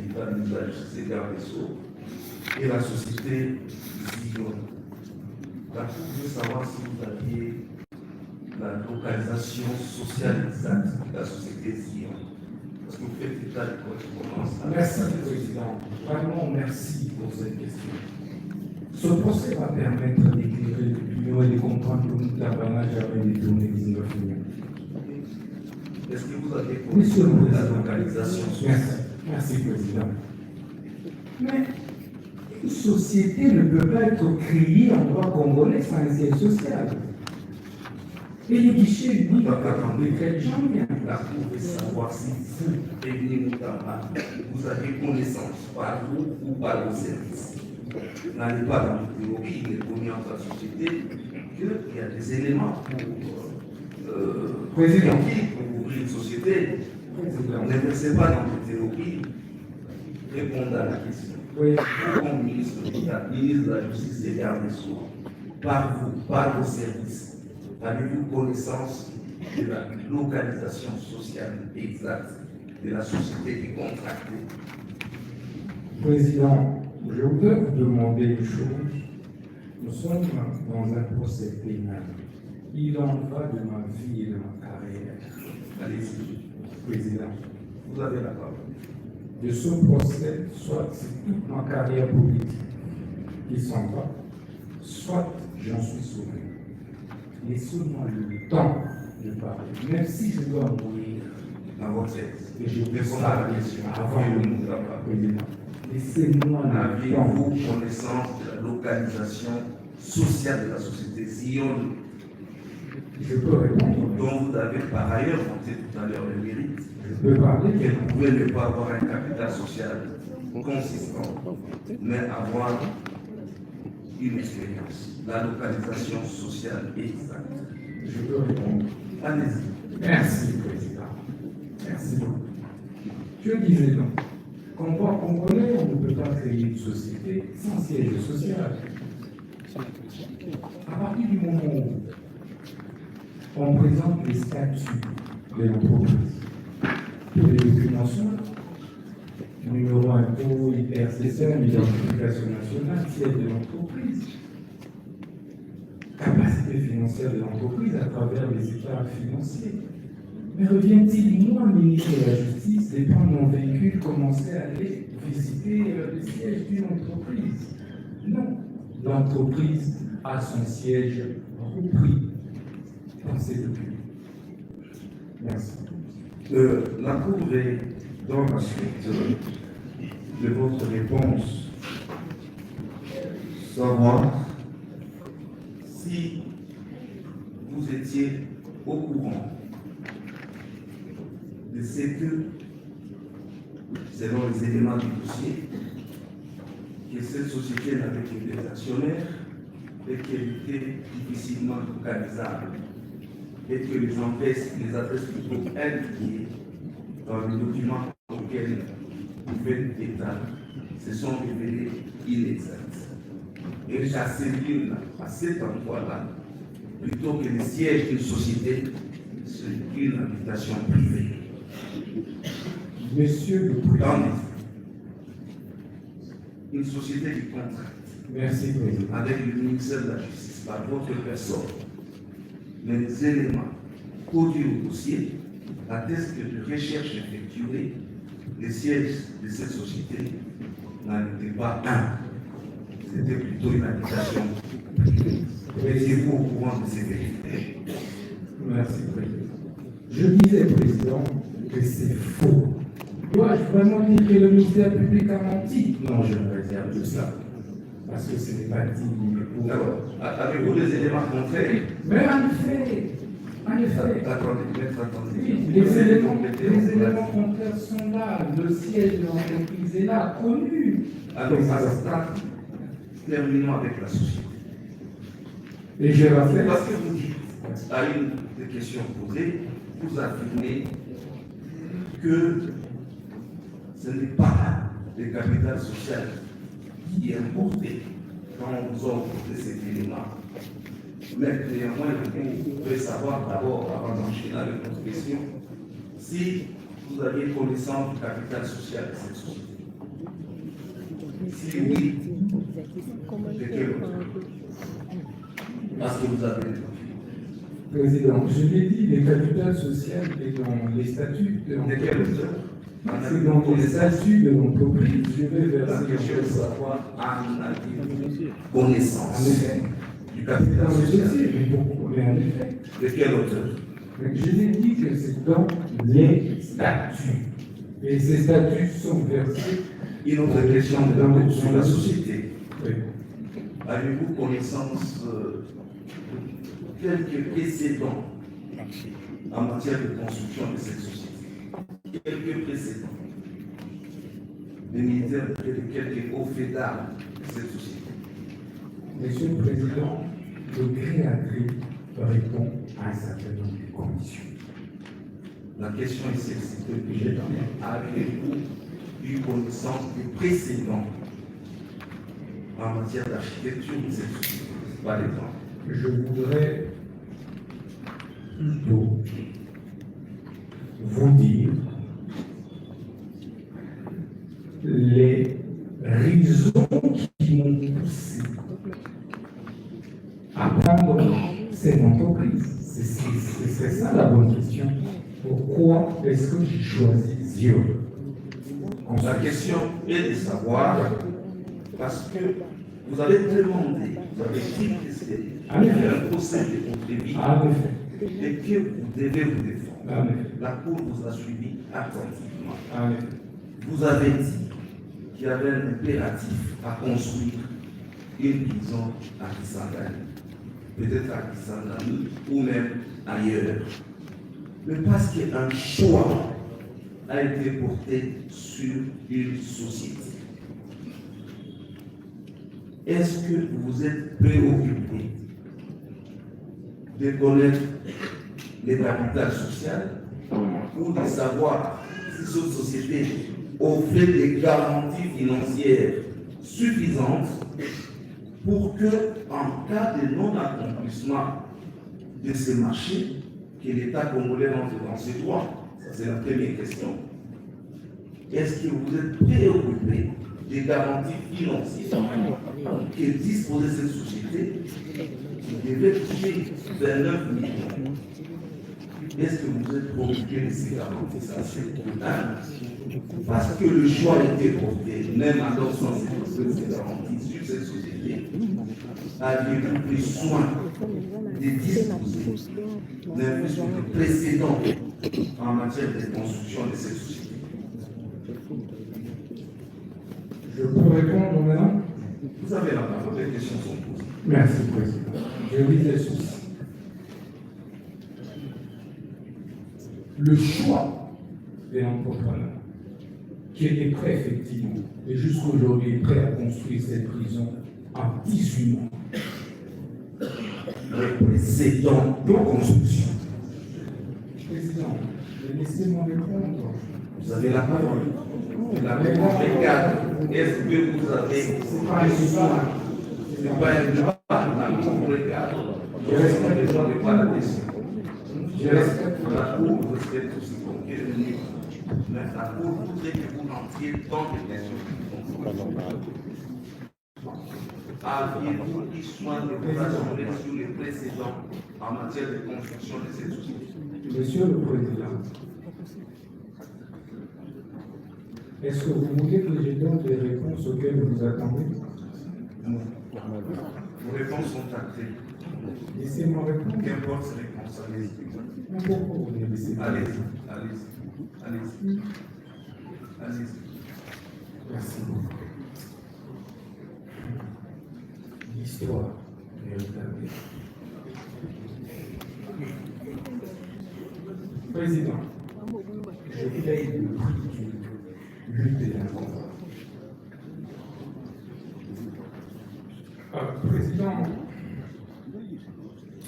de la justice garde des Sceaux et la société Zion. La Cour veut savoir si vous aviez la localisation sociale exacte de la société Zion. Parce que vous faites état de correspondance. Merci, Président. Vraiment, merci pour cette question. Ce procès va permettre d'éclairer l'opinion et de comprendre que l'apanage avait détourné 19 millions. Est-ce que vous avez Monsieur le la Président, localisation sociale? merci, Président. Mais une société ne peut pas être créée en droit congolais sans un siège social. Et les guichets uniques de quel genre? La Cour veut savoir si vous, Evelyne Moutamba, vous avez connaissance par vous ou par vos services. N'allez pas dans le théorie, il est connu entre la société qu'il y a des éléments pour ouvrir une société. Ne versez pas dans le théorie, répondez à la question. Oui. Vous, comme ministre d'État, ministre de la Justice et des Gardes des Sceaux, par vous, par vos services, avez-vous connaissance de la localisation sociale exacte de la société qui est contractée? Président, je voudrais vous demander une chose. Nous sommes dans un procès pénal. Il en va de ma vie et de ma carrière. Allez-y, Président, vous avez la parole. de ce procès, soit c'est toute ma carrière politique qui s'en va, soit j'en suis sauvé. Laissez-moi le temps de parler, même si je dois mourir Dans votre texte, et je répondez répondre à la question avant avant de le nous la parole. Président. Laissez-moi le temps. Avez-vous connaissance de la localisation sociale de la société Zion, Je peux répondre, dont vous avez par ailleurs monté tout à l'heure le mérite, je peux parler, qu'elle pouvait ne pas avoir un capital social consistant, mais avoir une expérience, la localisation sociale exacte. je peux répondre. Allez-y. Merci, Président. Merci beaucoup. Je disais donc, qu'en droit congolais, on ne peut pas créer une société sans siège social. À partir du moment où on présente les statuts de l'entreprise, tous les documents sont là. Numéro impôt, IPRCSM, identification nationale, siège de l'entreprise, capacité financière de l'entreprise à travers les états financiers. Mais revient-il, moi, ministre de la Justice, de prendre mon véhicule, commencer à aller visiter le siège d'une entreprise? Non. L'entreprise a son siège repris dans ses documents. Merci. La Cour est dans la suite de votre réponse savoir si vous étiez au courant de ce que, selon les éléments du dossier, que cette société n'avait que des actionnaires et qu'elle était difficilement localisable et que les adresses plutôt indiquées dans les documents auxquels vous faites état se sont révélées inexactes. Et à cet endroit-là, plutôt que le siège d'une société, c'est une habitation privée. Monsieur le Président. Une société qui contracte Merci, Président. avec le ministère de la Justice par votre personne, mais les éléments codés au dossier attestent que de recherches effectuées, les sièges de cette société n'en étaient pas un. C'était plutôt une habitation. Êtes-vous au courant de ces vérités? Merci, Président. Je disais, Président, que c'est faux. Dois-je vraiment dire que le ministère public a menti? Non, je me réserve de ça. Parce que ce n'est pas digne pour D'abord, avez-vous des éléments contraires? Mais en effet, Attendez, attendez. oui, les éléments contraires sont là. Le siège de l'entreprise est là, connu. Alors, à ce stade, terminons avec la société. Et je rappelle, Parce que vous dites, à une des questions posées, vous affirmez que ce n'est pas le capital social qui est importé quand on vous offre cet élément. Mais néanmoins, vous pouvez savoir d'abord, avant d'enchaîner avec notre question, si vous aviez connaissance du capital social de cette société. Si oui, de quel auteur? Parce que vous avez des Président, je l'ai dit, les capital social et dans les statuts de de l'entreprise. quel auteur? C'est dans les statuts de l'entreprise, je vais La verser question en est de fait ça. savoir, à mon avis, En connaissance effet, du dans capital le social. dossier, mais en effet. De quel auteur? Donc, je l'ai dit que c'est dans les statuts. Et ces statuts sont versés. Une autre question de sur la société. Oui. Avez-vous connaissance de quelques précédents en matière de construction de cette société? Quelques précédents. Les militaires de quelques hauts faits d'armes de cette société. Monsieur le Président, le gré à gré répond à un certain nombre de conditions. La question est celle-ci que j'ai donnée. Avez-vous eu connaissance des précédents en matière d'architecture de cette société? Par exemple. Je voudrais plutôt vous dire les raisons qui m'ont poussé à prendre cette entreprise. C'est ça la bonne question. Pourquoi est-ce que j'ai choisi Zio? La question est de savoir, parce que vous avez demandé, vous avez dit que c'est un procès de votre vie En effet, et que vous devez vous défendre. en effet, La Cour vous a suivi attentivement. en effet. Vous avez dit qu'il y avait un impératif à construire une prison à Kisangani, peut-être à Kisangani ou même ailleurs. Mais parce qu'un choix a été porté sur une société. Est-ce que vous êtes préoccupé de connaître les capitales sociales ou de savoir si cette société offrait des garanties financières suffisantes pour que, en cas de non-accomplissement de ces marchés, que l'État congolais entre dans ses droits? Ça, c'est la première question. Est-ce que vous êtes préoccupé des garanties financières que disposait cette société qui devait toucher 29 millions? Est-ce que vous êtes préoccupé de ces garanties? Ça, c'est total. Parce que le choix a été porté, même en l'absence de ces garanties sur cette société, avez-vous pris soin de disposer d'investissements précédents en matière de construction de cette société? Je peux répondre maintenant? Vous avez la parole, les questions sont posées. Merci, Président. Je lis les soucis. Le choix de l'entrepreneur, qui était prêt effectivement, et jusqu'aujourd'hui prêt à construire cette prison en 18 mois, Les précédents de construction. Président, laissez-moi répondre. Vous avez la parole. La réponse est cadre. Est-ce que vous avez. C'est pas un débat. C'est pas un débat. La Cour est cadre. Je respecte les gens de pas la question. Je respecte la Cour, je respecte aussi comme qu'elle est venue. Mais la Cour voudrait que vous entriez dans les questions qui sont aviez-vous pris soin de vous assurer sur les précédents en matière de construction de cette société? Monsieur le Président, est-ce que vous voulez que je donne les réponses auxquelles vous attendez? Vos réponses sont actées. Laissez-moi répondre. Qu'importe ces réponses, allez-y. Pourquoi vous les laissez pas? Allez-y, allez-y, allez-y. Allez-y. Merci beaucoup. L'histoire véritable. Président, je paye le prix d'une lutte et d'un combat. Président,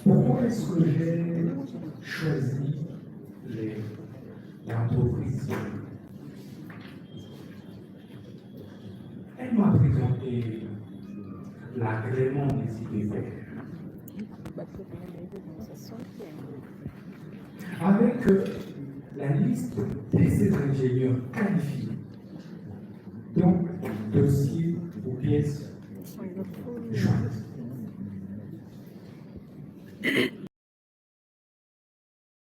pourquoi est-ce que j'ai choisi l'entreprise? Elle m'a présenté l'agrément des idées vertes avec la liste de ces ingénieurs qualifiés, donc dossier au pièce jointe.